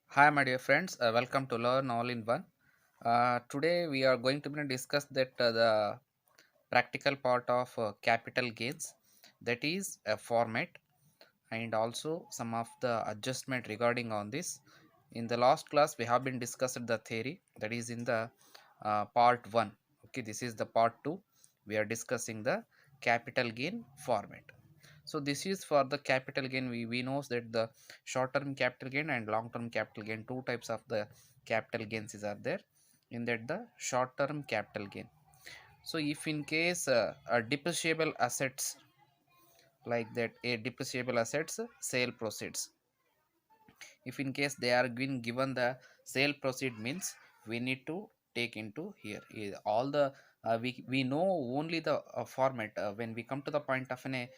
Hi, my dear friends. Welcome to Learn All in One. Today we are going to discuss that the practical part of capital gains, that is a format, and also some of the adjustment regarding on this. In the last class, we have been discussed the theory, that is in the part one. Okay, this is the part two. We are discussing the capital gain format. So this is for the capital gain. We knows that the short term capital gain and long term capital gain, two types of the capital gains is are there. In that, the short term capital gain. So if in case a depreciable assets, like that, a depreciable assets sale proceeds, if in case they are being given the sale proceed, means we need to take into here all the we know only the format when we come to the point of a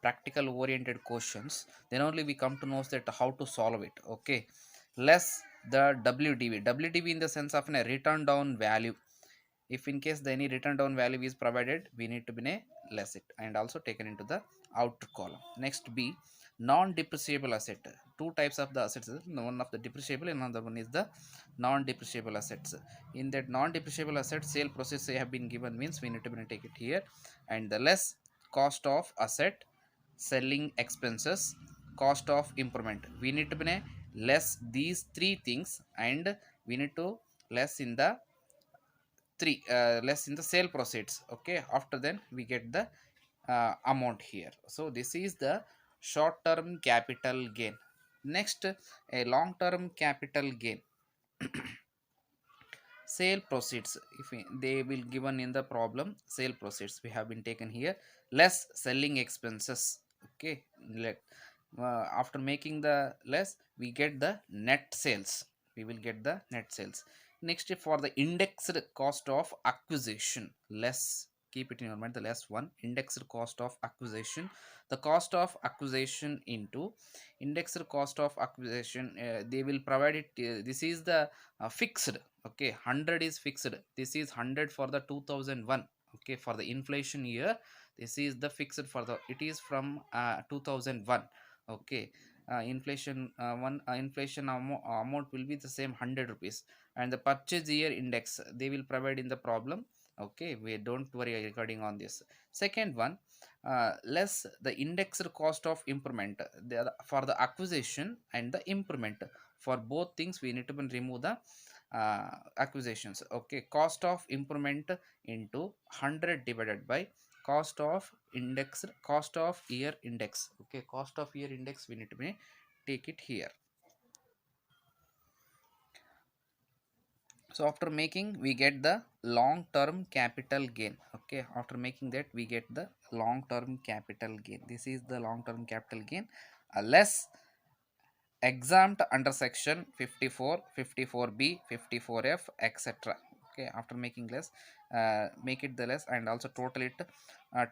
practical oriented questions, then only we come to know that how to solve it. Okay, less the wdv in the sense of a return down value. If in case the any written down value is provided, we need to be a less it and also taken into the outer column. Next b, non depreciable asset. Two types of the assets, one of the depreciable and another one is the non depreciable assets. In that non depreciable asset, sale process have been given, means we need to take it here. And the less cost of asset, selling expenses, cost of improvement, we need to be less these three things, and we need to less in the three less in the sale proceeds. Okay, after then we get the amount here. So this is the short term capital gain. Next, a long term capital gain. Sale proceeds, if they will given in the problem, sale proceeds we have been taken here, less selling expenses. Okay, let after making the less, we get the net sales, we will get the net sales. Next, for the indexed cost of acquisition, less, keep it in your mind, the less one, indexed cost of acquisition, the cost of acquisition into indexed cost of acquisition, they will provide it, this is the fixed. Okay, 100 is fixed, this is 100 for the 2001. Okay, for the inflation year, this is the fixed for the, it is from 2001. Okay, inflation one inflation amount will be the same 100 rupees. And the purchase year index they will provide in the problem. Okay, we don't worry regarding on this. Second one, less the indexed cost of improvement, for the acquisition and the improvement, for both things we need to remove the acquisitions. Okay, cost of improvement into 100 divided by cost of index, cost of year index. Okay, cost of year index we need to take it here. So after making, we get the long term capital gain. Okay, after making that, we get the long term capital gain. This is the long term capital gain, less exempt under section 54, 54b, 54f, etc. Okay, after making less, make it the less and also total it,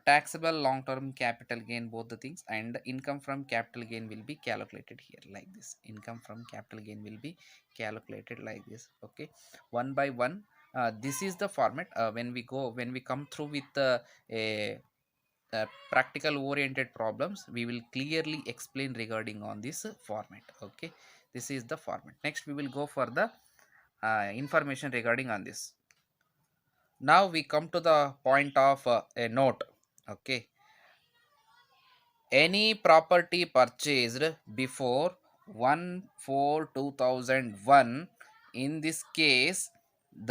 taxable long term capital gain, both the things, and income from capital gain will be calculated here like this. Income from capital gain will be calculated like this. Okay, one by one, this is the format. When we come through with a practical oriented problems, we will clearly explain regarding on this format. Okay, this is the format. Next, we will go for the information regarding on this. Now we come to the point of a note. Okay, any property purchased before 1/4/2001, in this case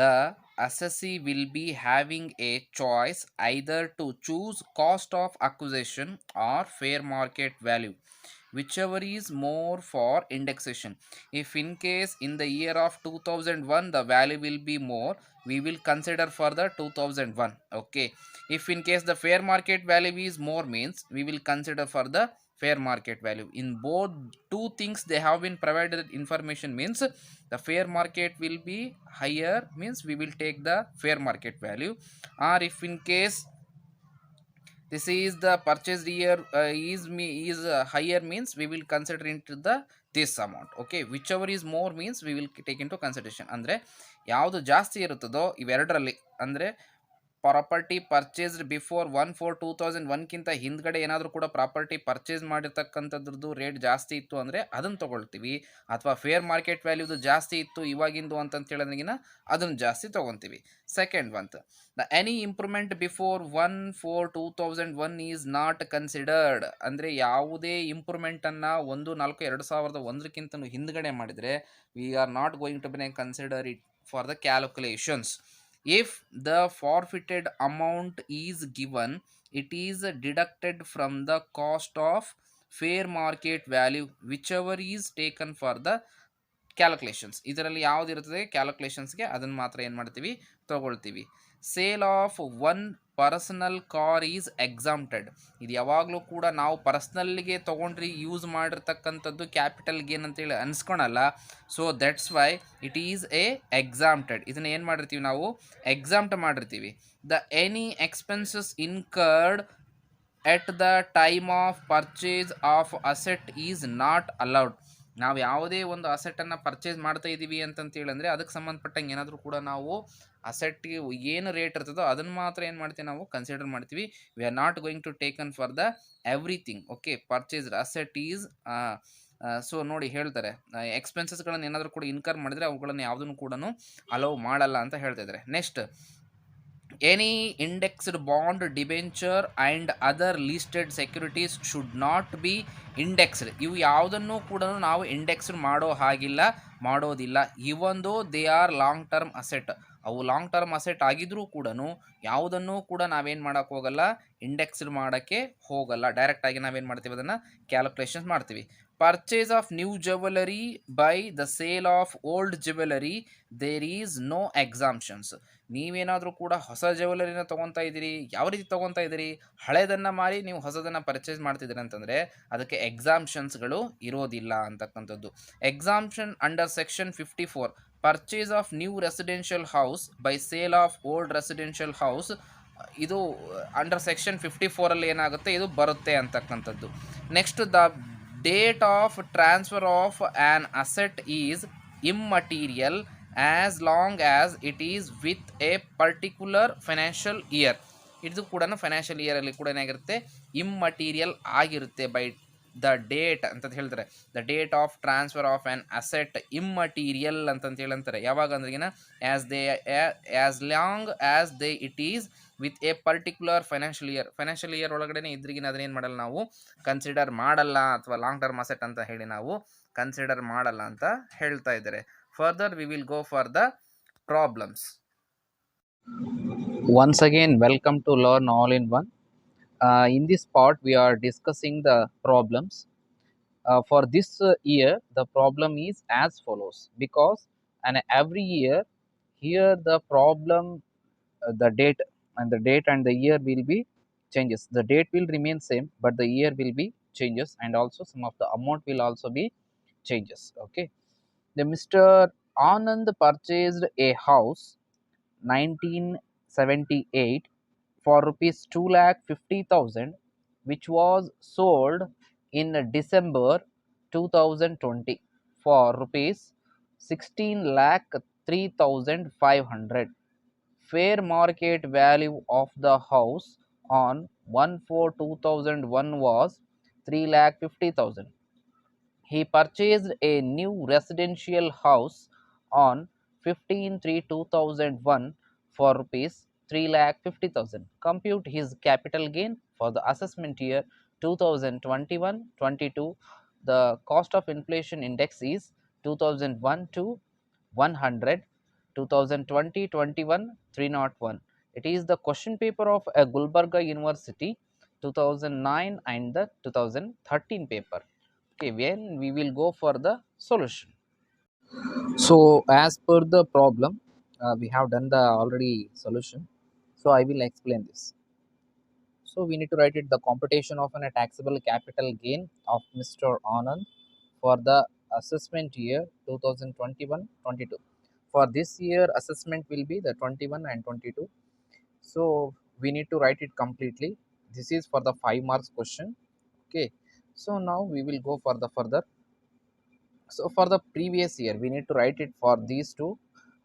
the assessee will be having a choice either to choose cost of acquisition or fair market value, whichever is more for indexation. If in case in the year of 2001 the value will be more, we will consider for the 2001. Okay, if in case the fair market value is more, means we will consider for the fair market value. In both two things they have been provided information, means the fair market will be higher, means we will take the fair market value. Or if in case this is the purchased year is higher, means we will consider into the this amount. Okay, whichever is more means we will take into consideration. ಅಂದ್ರೆ ಯಾವುದು ಜಾಸ್ತಿ ಇರುತ್ತದೋ ಇವೆರಡರಲ್ಲಿ, ಅಂದ್ರೆ property purchased before 1/4/2001 ಹಿಂದ್ಗಡೆ ಏನಾದರೂ ಕೂಡ property purchase ಮಾಡಿರ್ತಕ್ಕಂಥದ್ರದ್ದು rate ಜಾಸ್ತಿ ಇತ್ತು ಅಂದರೆ ಅದನ್ನು ತೊಗೊಳ್ತೀವಿ. ಅಥವಾ ಫೇರ್ ಮಾರ್ಕೆಟ್ ವ್ಯಾಲ್ಯೂದು ಜಾಸ್ತಿ ಇತ್ತು ಇವಾಗಿಂದು ಅಂತಂತ ಹೇಳಿದ್ರಿಗಿನ ಅದನ್ನು ಜಾಸ್ತಿ ತೊಗೊತೀವಿ. ಸೆಕೆಂಡ್ ಬಂತು, the any improvement before 1/4/2001 is not considered. ಅಂದರೆ ಯಾವುದೇ ಇಂಪ್ರೂವ್ಮೆಂಟನ್ನು 1/4/2001 ಹಿಂದ್ಗಡೆ ಮಾಡಿದರೆ we are not going to be consider it for the calculations. If the forfeited amount is given, it is deducted from the cost of fair market value whichever is taken for the calculations. ಇದರಲ್ಲಿ ಯಾವುದಿರುತ್ತದೆ ಕ್ಯಾಲ್ಕುಲೇಷನ್ಸ್ಗೆ ಅದನ್ನು ಮಾತ್ರ ಏನು ಮಾಡ್ತೀವಿ ತಗೊಳ್ತೀವಿ. Sale of one personal car is exempted. ಇದು ಯಾವಾಗಲೂ ಕೂಡ ನಾವು ಪರ್ಸ್ನಲ್ಗೆ ತೊಗೊಂಡ್ರಿ ಯೂಸ್ ಮಾಡಿರ್ತಕ್ಕಂಥದ್ದು ಕ್ಯಾಪಿಟಲ್ ಗೇನ್ ಅಂತೇಳಿ ಅನ್ಸ್ಕೊಳಲ್ಲ. So that's why it is a exempted. ಇದನ್ನು ಏನು ಮಾಡಿರ್ತೀವಿ ನಾವು ಎಕ್ಸಾಮ್ಟ್ ಮಾಡಿರ್ತೀವಿ. The any expenses incurred at the time of purchase of asset is not allowed. ನಾವು ಯಾವುದೇ ಒಂದು ಅಸೆಟನ್ನು ಪರ್ಚೇಸ್ ಮಾಡ್ತಾ ಇದ್ದೀವಿ ಅಂತಂತೇಳಿ ಅಂದರೆ ಅದಕ್ಕೆ ಸಂಬಂಧಪಟ್ಟಂಗೆ ಏನಾದರೂ ಕೂಡ ನಾವು ಅಸೆಟ್ಗೆ ಏನು ರೇಟ್ ಇರ್ತದೋ ಅದನ್ನು ಮಾತ್ರ ಏನು ಮಾಡ್ತೀವಿ ನಾವು ಕನ್ಸಿಡರ್ ಮಾಡ್ತೀವಿ. We are not going to taken for the everything. Okay, purchased asset is so ನೋಡಿ ಹೇಳ್ತಾರೆ, ಎಕ್ಸ್ಪೆನ್ಸಸ್ಗಳನ್ನು ಏನಾದರೂ ಕೂಡ ಇನ್ಕರ್ ಮಾಡಿದರೆ ಅವುಗಳನ್ನು ಯಾವುದನ್ನು ಕೂಡ ಅಲೌ ಮಾಡಲ್ಲ ಅಂತ ಹೇಳ್ತಾ ಇದ್ದಾರೆ. Next, any indexed bond, debenture and other listed securities should not be indexed. ಇವು ಯಾವುದನ್ನು ಕೂಡ ನಾವು ಇಂಡೆಕ್ಸ್ಡ್ ಮಾಡೋ ಹಾಗಿಲ್ಲ, ಮಾಡೋದಿಲ್ಲ. ಇವೊಂದು they are long term asset. ಅವು ಲಾಂಗ್ ಟರ್ಮ್ ಅಸೆಟ್ ಆಗಿದ್ರೂ ಕೂಡ ಯಾವುದನ್ನು ಕೂಡ ನಾವೇನು ಮಾಡೋಕ್ಕೆ ಹೋಗಲ್ಲ, ಇಂಡೆಕ್ಸ್ಡ್ ಮಾಡೋಕ್ಕೆ ಹೋಗಲ್ಲ. ಡೈರೆಕ್ಟಾಗಿ ನಾವೇನು ಮಾಡ್ತೀವಿ ಅದನ್ನು ಕ್ಯಾಲ್ಕುಲೇಷನ್ಸ್ ಮಾಡ್ತೀವಿ. Purchase of new jewellery by the sale of old jewellery there is no exemptions. ನೀವೇನಾದರೂ ಕೂಡ ಹೊಸ ಜ್ಯುವೆಲರಿನ ತೊಗೊತಾ ಇದ್ದೀರಿ, ಯಾವ ರೀತಿ ತೊಗೊತಾ ಇದ್ದೀರಿ, ಹಳೆದನ್ನು ಮಾರಿ ನೀವು ಹೊಸದನ್ನು ಪರ್ಚೇಸ್ ಮಾಡ್ತಿದ್ದೀರಿ ಅಂತಂದರೆ ಅದಕ್ಕೆ ಎಕ್ಸಾಮ್ಷನ್ಸ್ಗಳು ಇರೋದಿಲ್ಲ ಅಂತಕ್ಕಂಥದ್ದು. Exemption under section 54, purchase of new residential house by sale of old residential house, ಇದು ಅಂಡರ್ ಸೆಕ್ಷನ್ 54 ಏನಾಗುತ್ತೆ ಇದು ಬರುತ್ತೆ ಅಂತಕ್ಕಂಥದ್ದು. Next, the date of transfer of an asset is immaterial as long as it is with a particular financial year. ಇದು ಕೂಡ financial ಇಯರಲ್ಲಿ ಕೂಡ ಏನಾಗಿರುತ್ತೆ, immaterial ಆಗಿರುತ್ತೆ ಬೈ ದ ಡೇಟ್ ಅಂತ ಹೇಳ್ತಾರೆ. The date of transfer of an asset immaterial ಅಂತಂತ ಹೇಳಂತಾರೆ. ಯಾವಾಗ ಅಂದ್ರೆಗಿನ as long as they it is with a particular financial year ಒಳಗಡೆ ಇದ್ರಿಗಿನ ಅದನ್ನೇನು ಮಾಡಲ್ಲ ನಾವು ಕನ್ಸಿಡರ್ ಮಾಡಲ್ಲ, ಅಥವಾ ಲಾಂಗ್ ಟರ್ಮ್ ಅಸೆಟ್ ಅಂತ ಹೇಳಿ ನಾವು ಕನ್ಸಿಡರ್ ಮಾಡಲ್ಲ ಅಂತ ಹೇಳ್ತಾ ಇದ್ದಾರೆ. Further, we will go for the problems. Once again, welcome to Learn All in One. In this part, we are discussing the problems. For this year, the problem is as follows. Because every year, here the problem, the date and the year will be changes. The date will remain same, but the year will be changes, and also some of the amount will also be changes. Okay. The Mr. Anand purchased a house 1978 for rupees 2,50,000, which was sold in December 2020 for rupees 16,03,500. Fair market value of the house on 1/4/2001 was 3,50,000. He purchased a new residential house on 15/3/2001 for rupees 3,50,000. Compute his capital gain for the assessment year 2021-22. The cost of inflation index is 2001 to 100, 2020-21 301. It is the question paper of a Gulbarga University 2009 and the 2013 paper. Okay, when we will go for the solution. So as per the problem, we have done the already solution, so I will explain this. So we need to write it, the computation of a taxable capital gain of Mr. Anand for the assessment year 2021-22. For this year assessment will be the 21 and 22. So we need to write it completely. This is for the 5 marks question. Okay, so now we will go for the further. So for the previous year, we need to write it for these two,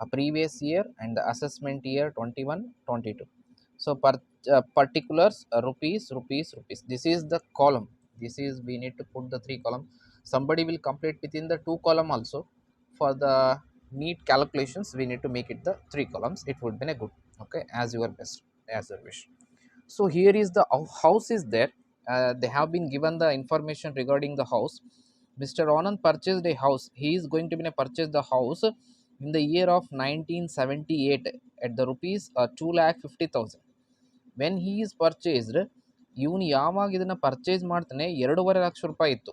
a previous year and the assessment year 21-22. So particulars, rupees, rupees, rupees. This is the column. This is, we need to put the 3 column. Somebody will complete within the 2 column also. For the neat calculations, we need to make it the 3 columns. It would be a good. Okay, as your best, as your wish. So here is the house is there. They have been given the information regarding the house. Mr. Anand purchased a house. He is going to be purchase the house in the year of 1978 at the rupees 2,50,000. When he is purchased, ಇವನು ಯಾವಾಗ ಇದನ್ನು purchase ಮಾಡ್ತಾನೆ 2,50,000 ಇತ್ತು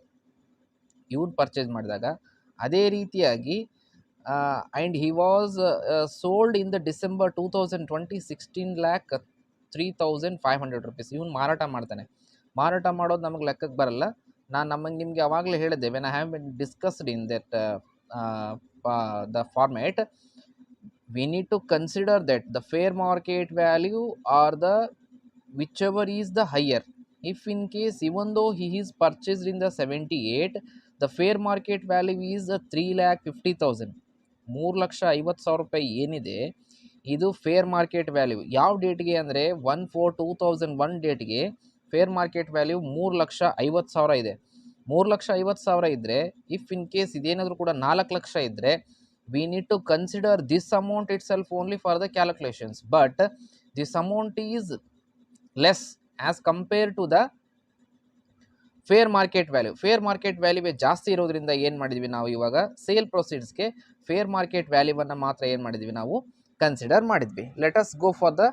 ಇವನು purchase ಮಾಡಿದಾಗ. ಅದೇ ರೀತಿಯಾಗಿ and he was sold in the December 2020 16,03,500 rupees. ಇವನು ಮಾರಾಟ ಮಾಡ್ತಾನೆ. ಮಾರಾಟ ಮಾಡೋದು ನಮಗೆ ಲೆಕ್ಕಕ್ಕೆ ಬರಲ್ಲ. ನಾನು ನಿಮಗೆ ಅವಾಗಲೇ ಹೇಳಿದ್ದೆ, when I have been discussed in that the format, we need to consider that the fair market value or the whichever is the higher. If in case, even though he is purchased in the 78, the fair market value is 3,50,000. 3,50,000 ರೂಪಾಯಿ ಏನಿದೆ ಇದು fair market value. ಯಾವ ಡೇಟ್ಗೆ ಅಂದರೆ 1/4/2001 ಡೇಟ್ಗೆ fair market value 3,50,000 ಇದೆ. 3,50,000 ಇದ್ದರೆ, if in case ಇದೇನಾದರೂ ಕೂಡ 4 ಲಕ್ಷ ಇದ್ದರೆ, we need to consider this amount itself only for the calculations, but this amount is less as compared to the fair market value. Fair market ವ್ಯಾಲ್ಯೂವೇ ಜಾಸ್ತಿ ಇರೋದ್ರಿಂದ ಏನು ಮಾಡಿದ್ವಿ ನಾವು ಇವಾಗ ಸೇಲ್ ಪ್ರೊಸೀಡ್ಸ್ಗೆ ಫೇರ್ ಮಾರ್ಕೆಟ್ ವ್ಯಾಲ್ಯೂವನ್ನು ಮಾತ್ರ ಏನು ಮಾಡಿದ್ವಿ ನಾವು ಕನ್ಸಿಡರ್ ಮಾಡಿದ್ವಿ. Let us go for the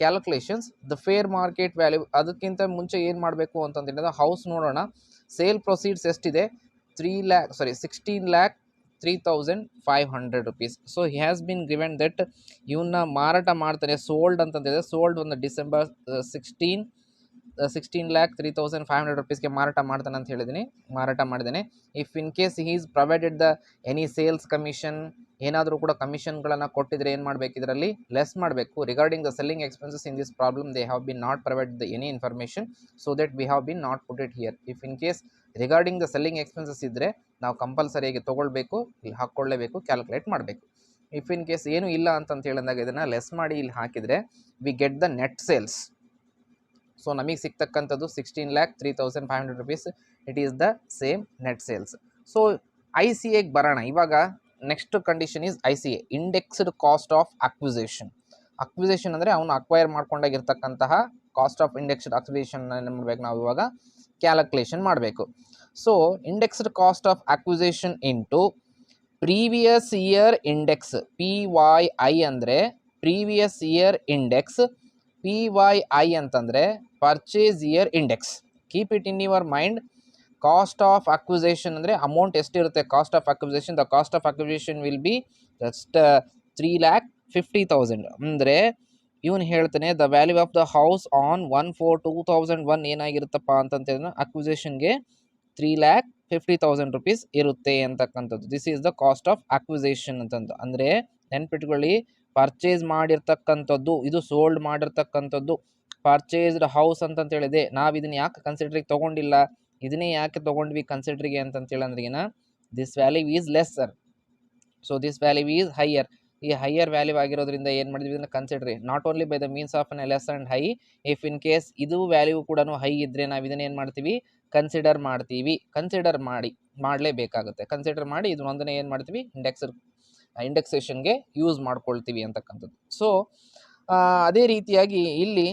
calculations. The fair market value ಅದಕ್ಕಿಂತ ಮುಂಚೆ ಏನು ಮಾಡಬೇಕು ಅಂತಂದ್ರೆ ಹೌಸ್ ನೋಡೋಣ. ಸೇಲ್ ಪ್ರೊಸೀಡ್ಸ್ ಎಷ್ಟಿದೆ? 16,03,500 rupees. So he has been given that ಇವನ್ನ ಮಾರಾಟ ಮಾಡ್ತಾನೆ, ಸೋಲ್ಡ್ ಅಂತಂದಿದೆ. ಸೋಲ್ಡ್ ಒಂದು ಡಿಸೆಂಬರ್ 16,03,500 rupeesಗೆ ಮಾರಾಟ ಮಾಡ್ತಾನೆ ಅಂತ ಹೇಳಿದ್ದೀನಿ, ಮಾರಾಟ ಮಾಡಿದ್ದೇನೆ. If in case he is provided the any sales commission, ಏನಾದರೂ ಕೂಡ ಕಮಿಷನ್ಗಳನ್ನು ಕೊಟ್ಟಿದ್ರೆ ಏನು ಮಾಡಬೇಕು, ಇದರಲ್ಲಿ ಲೆಸ್ ಮಾಡಬೇಕು. Regarding the selling expenses in this problem they have been not provided the any information, so that we have been not put it here. If in case regarding the selling expenses ಇದ್ದರೆ ನಾವು ಕಂಪಲ್ಸರಿಯಾಗಿ ತೊಗೊಳ್ಬೇಕು, ಇಲ್ಲಿ ಹಾಕ್ಕೊಳ್ಳೇಬೇಕು, calculate ಮಾಡಬೇಕು. If in case ಏನು ಇಲ್ಲ ಅಂತ ಹೇಳಿದಾಗ ಇದನ್ನು ಲೆಸ್ ಮಾಡಿ ಇಲ್ಲಿ ಹಾಕಿದರೆ we get the net sales. So ನಮಗೆ ಸಿಗ್ತಕ್ಕಂಥದ್ದು 16,03,500 rupees. It is the same net sales. So ICAಗೆ ಬರೋಣ. ಇವಾಗ next condition is ICA, indexed cost of acquisition. Acquisition ಅಂದರೆ ಅವನು ಅಕ್ವೈರ್ ಮಾಡ್ಕೊಂಡಾಗಿರ್ತಕ್ಕಂತಹ ಕಾಸ್ಟ್ ಆಫ್ ಇಂಡೆಕ್ಸ್ಡ್ ಅಕ್ವಿಸೇಷನ್ ಏನು ಮಾಡಬೇಕು ನಾವು ಇವಾಗ ಕ್ಯಾಲ್ಕುಲೇಷನ್ ಮಾಡಬೇಕು. So indexed cost of acquisition into previous year index, PYI ಅಂದರೆ ಪ್ರೀವಿಯಸ್ ಇಯರ್ ಇಂಡೆಕ್ಸ್, PYI ಅಂತಂದರೆ purchase year index. Keep it in your mind. Cost of acquisition ಅಂದರೆ amount ಎಷ್ಟಿರುತ್ತೆ cost of acquisition, the cost of acquisition will be just 3,50,000. ಅಂದರೆ ಇವನು ಹೇಳ್ತಾನೆ the value of the house on 1/4/2001 ಏನಾಗಿರುತ್ತಪ್ಪ ಅಂತಂತೇಳಿದ್ರೆ ಅಕ್ವಿಸೇಷನ್ಗೆ 3,50,000 rupees ಇರುತ್ತೆ ಅಂತಕ್ಕಂಥದ್ದು. This is the cost of acquisition ಅಂತಂದು. ಅಂದರೆ ನೆನ್ಪಿಟ್ಕೊಳ್ಳಿ, ಪರ್ಚೇಸ್ ಮಾಡಿರ್ತಕ್ಕಂಥದ್ದು, ಇದು ಸೋಲ್ಡ್ ಮಾಡಿರ್ತಕ್ಕಂಥದ್ದು, ಪರ್ಚೇಸ್ಡ್ ಹೌಸ್ ಅಂತಂತೇಳಿದೆ. ನಾವು ಇದನ್ನು ಯಾಕೆ ಕನ್ಸಿಡ್ರಿಗೆ ತೊಗೊಂಡಿಲ್ಲ, ಇದನ್ನೇ ಯಾಕೆ ತೊಗೊಂಡ್ವಿ ಕನ್ಸಿಡ್ರಿಗೆ ಅಂತಂತೇಳಿ ಅಂದ್ರಿಗಿನ this value is lesser, so this value is higher. ಈ ಹೈಯರ್ ವ್ಯಾಲ್ಯೂ ಆಗಿರೋದ್ರಿಂದ ಏನು ಮಾಡಿದ್ವಿ, ಇದನ್ನು ಕನ್ಸಿಡ್ರಿ not only by the means of unless and high. If in case ಇದು ವ್ಯಾಲ್ಯೂ ಕೂಡ ಹೈ ಇದ್ದರೆ ನಾವು ಇದನ್ನು ಏನು ಮಾಡ್ತೀವಿ, ಕನ್ಸಿಡರ್ ಮಾಡ್ತೀವಿ. ಕನ್ಸಿಡರ್ ಮಾಡಲೇಬೇಕಾಗುತ್ತೆ. ಕನ್ಸಿಡರ್ ಮಾಡಿ ಇದು ಒಂದನ್ನೇ ಏನು ಮಾಡ್ತೀವಿ, ಇಂಡೆಕ್ಸೇಷನ್ಗೆ ಯೂಸ್ ಮಾಡ್ಕೊಳ್ತೀವಿ ಅಂತಕ್ಕಂಥದ್ದು. ಸೊ ಅದೇ ರೀತಿಯಾಗಿ ಇಲ್ಲಿ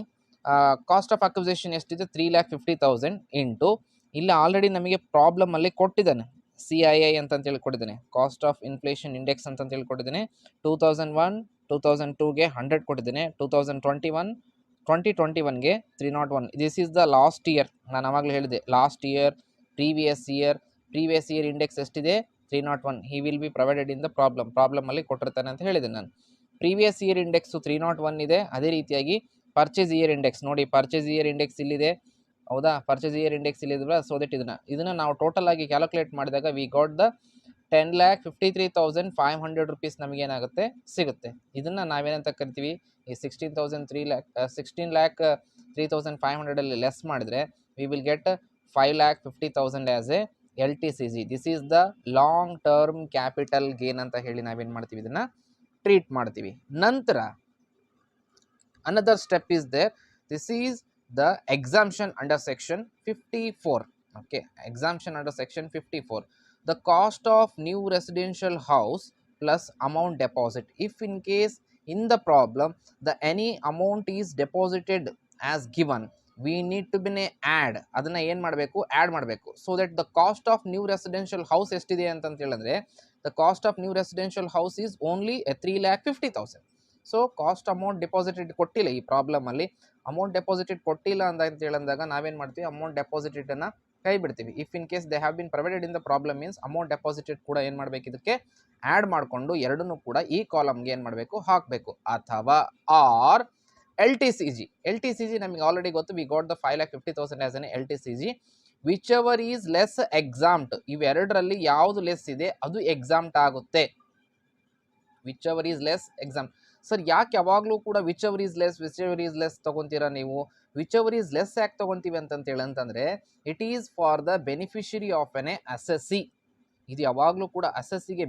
ಕಾಸ್ಟ್ ಆಫ್ ಅಕ್ವಿಸೇಷನ್ ಎಷ್ಟಿದೆ 3,50,000 ಇಂಟು ಇಲ್ಲಿ ಆಲ್ರೆಡಿ ನಮಗೆ ಪ್ರಾಬ್ಲಮಲ್ಲಿ ಕೊಟ್ಟಿದ್ದಾನೆ CII ಅಂತಂತೇಳಿ ಕೊಟ್ಟಿದ್ದಾನೆ, ಕಾಸ್ಟ್ ಆಫ್ ಇನ್ಫ್ಲೇಷನ್ ಇಂಡೆಕ್ಸ್ ಅಂತಂತೇಳಿ ಕೊಟ್ಟಿದ್ದಾನೆ. 2001 2002ಗೆ 100 ಕೊಟ್ಟಿದ್ದೇನೆ, 2021ಗೆ 301. This is the last year. ನಾನು ಆವಾಗಲೇ ಹೇಳಿದೆ last year, previous year index ಎಷ್ಟಿದೆ 301. He will be provided in the ಪ್ರಾಬ್ಲಮಲ್ಲಿ ಕೊಟ್ಟಿರ್ತಾನೆ ಅಂತ ಹೇಳಿದೆ ನಾನು. ಪ್ರೀವಿಯಸ್ ಇಯರ್ ಇಂಡೆಕ್ಸು 301 ಇದೆ. ಅದೇ ರೀತಿಯಾಗಿ ಪರ್ಚೇಸ್ ಇಯರ್ ಇಂಡೆಕ್ಸ್ ನೋಡಿ, ಪರ್ಚೇಸ್ ಇಯರ್ ಇಂಡೆಕ್ಸ್ ಇಲ್ಲಿದೆ, ಹೌದಾ, ಪರ್ಚೇಸ್ ಇಯರ್ ಇಂಡೆಕ್ಸ್ ಇಲ್ಲಿದೆ. ಸೊ ದಟ್ ಇದನ್ನು ನಾವು ಟೋಟಲ್ ಆಗಿ ಕ್ಯಾಲ್ಕುಲೇಟ್ ಮಾಡಿದಾಗ ವಿ ಗಾಟ್ ದ 10,53,500 rupees ನಮಗೇನಾಗುತ್ತೆ ಸಿಗುತ್ತೆ. ಇದನ್ನು ನಾವೇನಂತ ಕರಿತೀವಿ, ಈ 16,03,500 ಲೆಸ್ ಮಾಡಿದರೆ we will get 5,50,000 as A LTCG. This is the long term capital gain ಅಂತ ಹೇಳಿ ನಾವೇನು ಮಾಡ್ತೀವಿ, ಇದನ್ನು ಟ್ರೀಟ್ ಮಾಡ್ತೀವಿ. ನಂತರ Another step is there. This is the exemption under section 54. Okay, exemption under section 54. The cost of new residential house plus amount deposit. If in case in the problem the any amount is deposited as given, we need to be add ಅದನ್ನ ಏನು ಮಾಡಬೇಕು, add ಮಾಡಬೇಕು. So that the cost of new residential house ಎಷ್ಟಿದೆ ಅಂತ ಹೇಳಿದ್ರೆ, the cost of new residential house is only 3,50,000. So cost amount deposited ಕೊಟ್ಟಿಲ್ಲ ಈ problem ಅಲ್ಲಿ. ಅಮೌಂಟ್ ಡೆಪಾಸಿಟೆಡ್ ಕೊಟ್ಟಿಲ್ಲ ಅಂತ ಹೇಳಿದಾಗ ನಾವೇನು ಮಾಡ್ತೀವಿ, ಅಮೌಂಟ್ ಡೆಪಾಸಿಟೆಡ್ ಅನ್ನ ಕೈ ಬಿಡ್ತೀವಿ. If in case they have been provided in the problem means amount deposited ಕೂಡ ಏನು ಮಾಡಬೇಕು, ಇದಕ್ಕೆ ಆ್ಯಡ್ ಮಾಡಿಕೊಂಡು ಎರಡನ್ನೂ ಕೂಡ ಈ ಕಾಲಮ್ಗೆ ಏನು ಮಾಡಬೇಕು, ಹಾಕಬೇಕು. ಅಥವಾ or L T C G. L T C G ನಮಗೆ ಆಲ್ರೆಡಿ ಗೊತ್ತು, we got the 5,50,000 as an L T C G. Whichever is less exempt. ಇವೆರಡರಲ್ಲಿ ಯಾವುದು ಲೆಸ್ ಇದೆ ಅದು ಎಕ್ಸಾಮ್ಟ್ ಆಗುತ್ತೆ. Whichever is less exam. Sir ಯಾಕೆ ಯಾವಾಗಲೂ ಕೂಡ ವಿಚ್ ಎವರ್ ಈಸ್ ಲೆಸ್ ತಗೊಂತೀರಾ ನೀವು? ವಿಚ್ ಎವರ್ ಈಸ್ ಲೆಸ್ ಯಾಕೆ ತಗೊಂತೀವಿ ಅಂತಂದ್ರೆ it is for the beneficiary of an assessee. ಇದು ಯಾವಾಗಲೂ ಕೂಡ ಅಸೆಸ್ಸಿಗೆ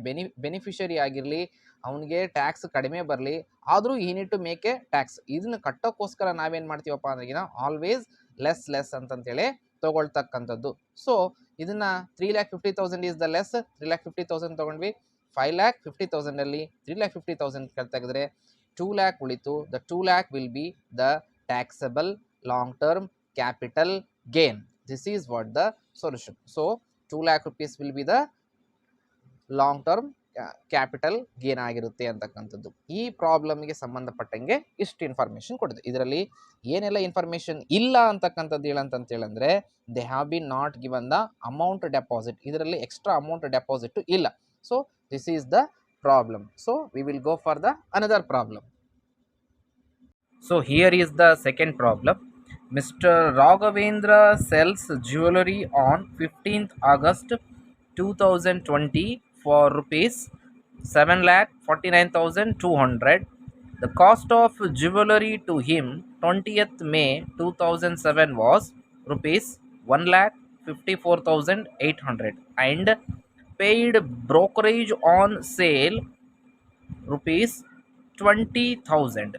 ಬೆನಿಫಿಷರಿ ಆಗಿರಲಿ, ಅವನಿಗೆ ಟ್ಯಾಕ್ಸ್ ಕಡಿಮೆ ಬರಲಿ, ಆದರೂ ಈ need to make a tax. ಇದನ್ನ ಕಟ್ಟೋಕ್ಕೋಸ್ಕರ ನಾವೇನು ಮಾಡ್ತೀವಪ್ಪ ಅಂದ್ರೆ ಆಲ್ವೇಸ್ ಲೆಸ್ ಅಂತಂತೇಳಿ ತಗೊಳ್ತಕ್ಕಂಥದ್ದು. ಸೊ ಇದನ್ನ 3,50,000 ಈಸ್ ದ ಲೆಸ್. 3,50,000 ತಗೊಂಡ್ವಿ. 5,50,000 ಅಲ್ಲಿ 3,50,000 ತೆಗೆದ್ರೆ 2 lakh ಉಳಿತು. The 2 lakh will be the taxable long term capital gain. This is what the solution. So 2 lakh rupees will be the long term capital gain ಆಗಿರುತ್ತೆ ಅಂತಕ್ಕಂಥದ್ದು. ಈ ಪ್ರಾಬ್ಲಮ್ಗೆ ಸಂಬಂಧಪಟ್ಟಂಗೆ ಇಷ್ಟು ಇನ್ಫಾರ್ಮೇಶನ್ ಕೊಟ್ಟಿದೆ. ಇದರಲ್ಲಿ ಏನೆಲ್ಲ ಇನ್ಫಾರ್ಮೇಶನ್ ಇಲ್ಲ ಅಂತಕ್ಕಂಥದ್ದು ಹೇಳಂತಂತೇಳಂದ್ರೆ, they have been not given the amount deposit. ಇದರಲ್ಲಿ ಎಕ್ಸ್ಟ್ರಾ ಅಮೌಂಟ್ ಡೆಪಾಸಿಟ್ ಇಲ್ಲ. So this is the problem. So we will go for the another problem. So here is the second problem. Mr. Raghavendra sells jewelry on 15th August 2020 for rupees 7,49,200. The cost of jewelry to him 20th May 2007 was rupees 1,54,800 and paid brokerage on sale rupees 20,000.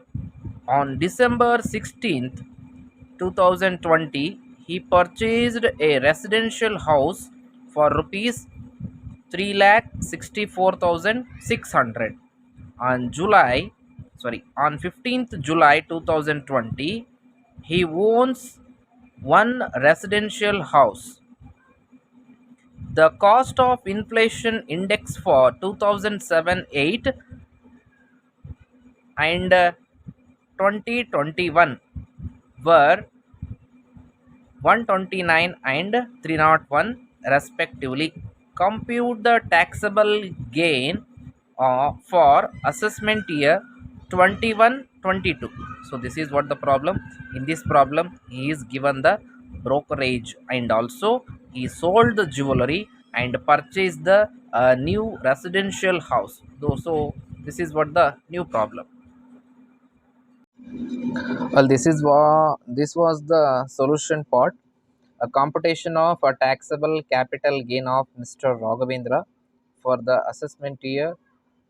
On December 16th 2020 he purchased a residential house for rupees 3,64,600. On 15th July 2020 he owns one residential house. The cost of inflation index for 2007-8 and 2021 were 129 and 301 respectively. Compute the taxable gain for assessment year 21-22. So this is what the problem. In this problem he is given the brokerage and also he sold the jewelry and purchased the new residential house. So this is what the new problem. Well, this was the solution part. A computation of a taxable capital gain of Mr. Raghavendra for the assessment year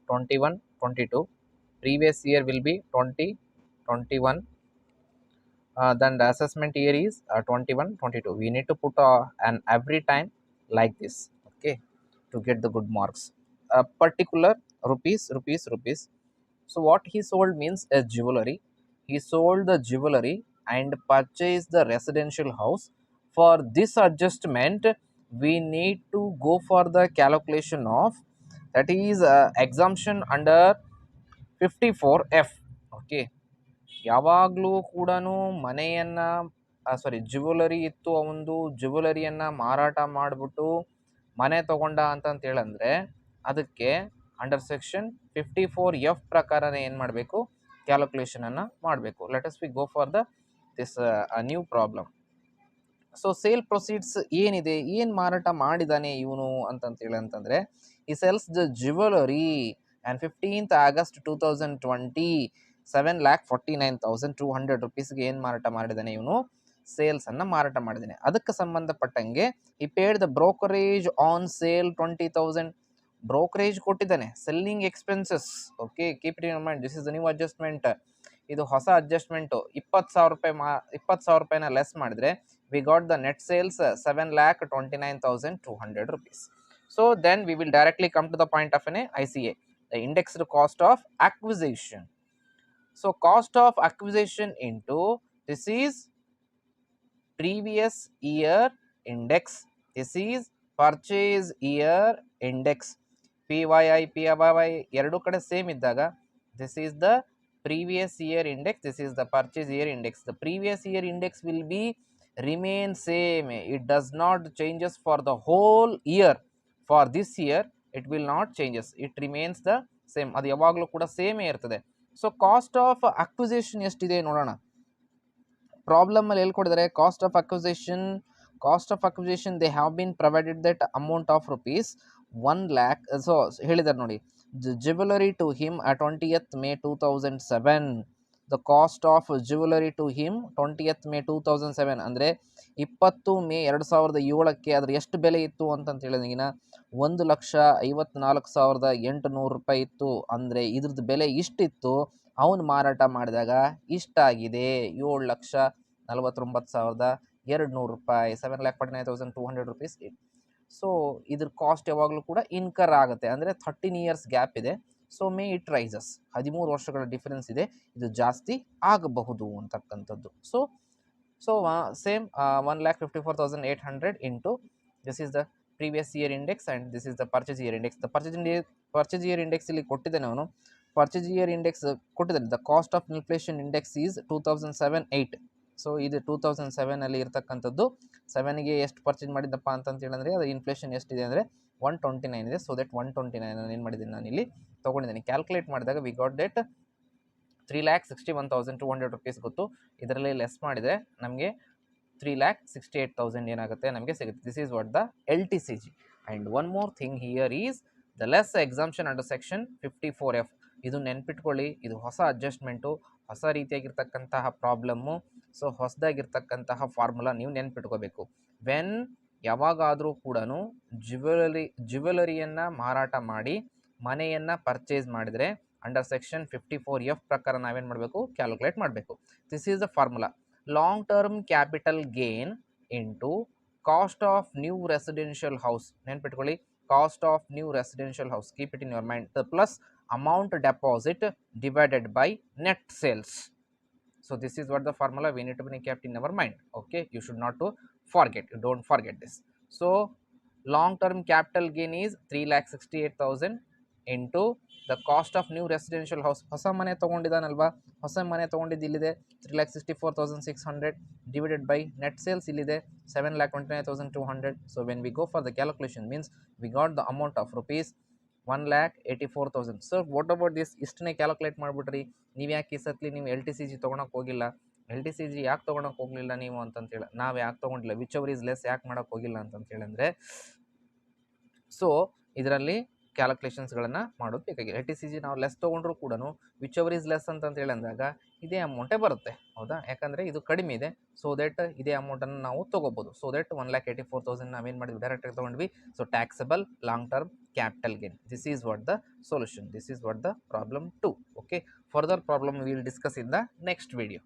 21-22. Previous year will be 20-21. Then the assessment year is 21-22. We need to put an every time like this, okay, to get the good marks. A particular rupees. So what he sold means a jewelry. He sold the jewelry and purchased the residential house. For this adjustment we need to go for the calculation of, that is exemption under 54F. okay, ಯಾವಾಗಲೂ ಕೂಡ ಮನೆಯನ್ನು jewellery ಇತ್ತು, ಅವನು ಜ್ಯುವೆಲರಿಯನ್ನು ಮಾರಾಟ ಮಾಡಿಬಿಟ್ಟು ಮನೆ ತೊಗೊಂಡ ಅಂತಂತ ಹೇಳಂದರೆ ಅದಕ್ಕೆ ಅಂಡರ್ ಸೆಕ್ಷನ್ 54F ಪ್ರಕಾರನೇ ಏನು ಮಾಡಬೇಕು, ಕ್ಯಾಲ್ಕುಲೇಷನನ್ನು ಮಾಡಬೇಕು. Let us we go for the this new problem. So sale proceeds ಏನಿದೆ, ಏನು ಮಾರಾಟ ಮಾಡಿದ್ದಾನೆ ಇವನು ಅಂತಂತೇಳಿ ಈ cells the jewellery and 15th August 2020 7,49,200 rupeesಗೆ ಏನು ಮಾರಾಟ ಮಾಡಿದ್ದಾನೆ ಇವನು, ಸೇಲ್ಸನ್ನು ಮಾರಾಟ ಮಾಡಿದ್ದಾನೆ. ಅದಕ್ಕೆ ಸಂಬಂಧಪಟ್ಟಂಗೆ ಈ paid the brokerage on sale 20,000. Brokerage ಕೊಟ್ಟಿದ್ದಾನೆ, selling expenses. Okay, keep it in mind, this is the new adjustment. ಇದು ಹೊಸ ಅಡ್ಜಸ್ಟ್ಮೆಂಟು 20,000 ರೂಪಾಯಿ 20,000 ರೂಪಾಯಿನ ಲೆಸ್ ಮಾಡಿದ್ರೆ we got the net sales 7,29,200 rupees. So then we will directly come to the point of an ICA, the indexed cost of acquisition. So cost of acquisition into this is previous year index, this is purchase year index. PYI PYI ಎರಡು ಕಡೆ same ಇದ್ದಾಗ this is the previous year index, this is the purchase year index. The previous year index will be remain same, it does not changes for the whole year. For this year it will not changes, it remains the same, ಅದು ಯಾವಾಗಲೂ ಕೂಡ same ಇರ್ತದೆ. So cost of acquisition ಎಷ್ಟಿದೆ ನೋಡೋಣ. Problem ಅಲ್ಲಿ ಹೇಳ್ಕೊಡಿದ್ದಾರೆ cost of acquisition they have been provided that amount of rupees 1 lakh. So ಹೇಳಿದ್ದಾರೆ ನೋಡಿ, jewellery to him 20th May 2007. The cost of jewellery to him 20th May 2007 ಅಂದರೆ 20 ಮೇ 2007ಕ್ಕೆ ಅದ್ರ ಎಷ್ಟು ಬೆಲೆ ಇತ್ತು ಅಂತ ಹೇಳಿದೀಗಿನ 1,54,800 ರೂಪಾಯಿ ಇತ್ತು. ಅಂದರೆ ಇದ್ರದ್ದು ಬೆಲೆ ಇಷ್ಟಿತ್ತು, ಅವನು ಮಾರಾಟ ಮಾಡಿದಾಗ ಇಷ್ಟಾಗಿದೆ 7,49,200 ರೂಪಾಯಿ, 7,49,200 rupees. ಸೊ ಇದ್ರ ಕಾಸ್ಟ್ ಯಾವಾಗಲೂ ಕೂಡ ಇನ್ಕರ್ ಆಗುತ್ತೆ, ಅಂದರೆ 13 years ಗ್ಯಾಪ್ ಇದೆ. ಸೊ ಮೇ ಇಟ್ ರೈಸಸ್, 13 ವರ್ಷಗಳ ಡಿಫರೆನ್ಸ್ ಇದೆ, ಇದು ಜಾಸ್ತಿ ಆಗಬಹುದು ಅಂತಕ್ಕಂಥದ್ದು. So same 1,54,800 into this is the previous year index and this is the purchase year index. The purchase year index ಇಲ್ಲಿ ಕೊಟ್ಟಿದ್ದಾನೆ ಅವನು, ಪರ್ಚೇಸ್ ಇಯರ್ ಇಂಡೆಕ್ಸ್ ಕೊಟ್ಟಿದ್ದಾನೆ. The cost of inflation index is 2007-8. So ಇದು 2007 ಇರ್ತಕ್ಕಂಥದ್ದು. 7ಗೆ ಎಷ್ಟು ಪರ್ಚೇಸ್ ಮಾಡಿದ್ದಪ್ಪ ಅಂತ ಹೇಳಿದ್ರೆ ಅದು ಇನ್ಫ್ಲೇಷನ್ ಎಷ್ಟಿದೆ ಅಂದರೆ 129 ಇದೆ. ಸೊ ದಟ್ 129 ಏನು ಮಾಡಿದ್ದೀನಿ ನಾನು ಇಲ್ಲಿ ತೊಗೊಂಡಿದ್ದೀನಿ. ಕ್ಯಾಲ್ಕುಲೇಟ್ ಮಾಡಿದಾಗ ವಿ ಗಾಟ್ ದಟ್ 3,61,200 rupees ಗೊತ್ತು. ಇದರಲ್ಲಿ ಲೆಸ್ ಮಾಡಿದರೆ ನಮಗೆ 3,68,000 ಏನಾಗುತ್ತೆ ನಮಗೆ ಸಿಗುತ್ತೆ. This is what the LTCG. And one more thing here is the less exemption under section 54F. ಇದು ನೆನ್ಪಿಟ್ಕೊಳ್ಳಿ, ಇದು ಹೊಸ ಅಡ್ಜಸ್ಟ್ಮೆಂಟು, ಹೊಸ ರೀತಿಯಾಗಿರ್ತಕ್ಕಂತಹ ಪ್ರಾಬ್ಲಮ್ಮು. ಸೊ ಹೊಸದಾಗಿರ್ತಕ್ಕಂತಹ ಫಾರ್ಮುಲಾ ನೀವು ನೆನ್ಪಿಟ್ಕೋಬೇಕು. ವೆನ್ ಯಾವಾಗಾದರೂ ಕೂಡ ಜ್ಯುವೆಲರಿಯನ್ನು ಮಾರಾಟ ಮಾಡಿ ಮನೆಯನ್ನು ಪರ್ಚೇಸ್ ಮಾಡಿದರೆ ಅಂಡರ್ ಸೆಕ್ಷನ್ 54F ಪ್ರಕಾರ ನಾವೇನು ಮಾಡಬೇಕು, ಕ್ಯಾಲ್ಕುಲೇಟ್ ಮಾಡಬೇಕು. This is the formula. Long term capital gain into cost of new residential house. ನೆನ್ಪಿಟ್ಕೊಳ್ಳಿ, cost of new residential house, keep it in your mind, plus amount deposit divided by net sales. So this is what the formula we need to be kept in our mind. Okay, you should not to forget, you don't forget this. So long term capital gain is 3,68,000 into the cost of new residential house. ಹೊಸ ಮನೆ ತಗೊಂಡಿದ್ದಾನಲ್ವಾ, ಹೊಸ ಮನೆ ತಗೊಂಡಿದ್ದು ಇಲ್ಲಿದೆ 3,64,600 divided by net sales ಇಲ್ಲಿದೆ 7,29,200. So when we go for the calculation means we got the amount of rupees 1,84,000. So what about this? ಇಷ್ಟನ್ನೇ calculate ಮಾಡಿಬಿಟ್ರಿ. ನೀವು ಯಾಕೆ ಈ ಸತ್ಲಿ ನೀವು LTCG ತೊಗೊಳಕ್ಕೆ ಹೋಗಿಲ್ಲ? LTCG ಯಾಕೆ ತೊಗೊಳಕ್ಕೆ ಹೋಗಲಿಲ್ಲ ನೀವು ಅಂತಂತೇಳಿ, ನಾವು ಯಾಕೆ ತೊಗೊಂಡಿಲ್ಲ, ವಿಚ್ ಎವರ್ ಈಸ್ ಲೆಸ್ ಯಾಕೆ ಮಾಡೋಕ್ಕೆ ಹೋಗಿಲ್ಲ ಅಂತಂತೇಳಿದ್ರೆ, ಸೊ ಇದರಲ್ಲಿ ಕ್ಯಾಲ್ಕುಲೇಷನ್ಸ್ಗಳನ್ನು ಮಾಡೋದು ಬೇಕಾಗಿದೆ. LTCG ನಾವು ಲೆಸ್ ತೊಗೊಂಡ್ರು ಕೂಡ ವಿಚ್ ಎವರ್ ಈಸ್ ಲೆಸ್ ಅಂತಂತೇಳಿ ಅಂದಾಗ ಇದೇ ಅಮೌಂಟೇ ಬರುತ್ತೆ, ಹೌದಾ? ಯಾಕಂದರೆ ಇದು ಕಡಿಮೆ ಇದೆ. ಸೊ ದಟ್ ಇದೇ ಅಮೌಂಟನ್ನು ನಾವು ತೊಗೋಬೋದು. ಸೊ ದಟ್ 1,84,000 ನಾವೇನು ಮಾಡಿದ್ವಿ, ಡೈರೆಕ್ಟಾಗಿ ತೊಗೊಂಡ್ವಿ. So taxable long term capital gain. This is what the solution, this is what the problem 2. Okay, further problem we will discuss in the next video.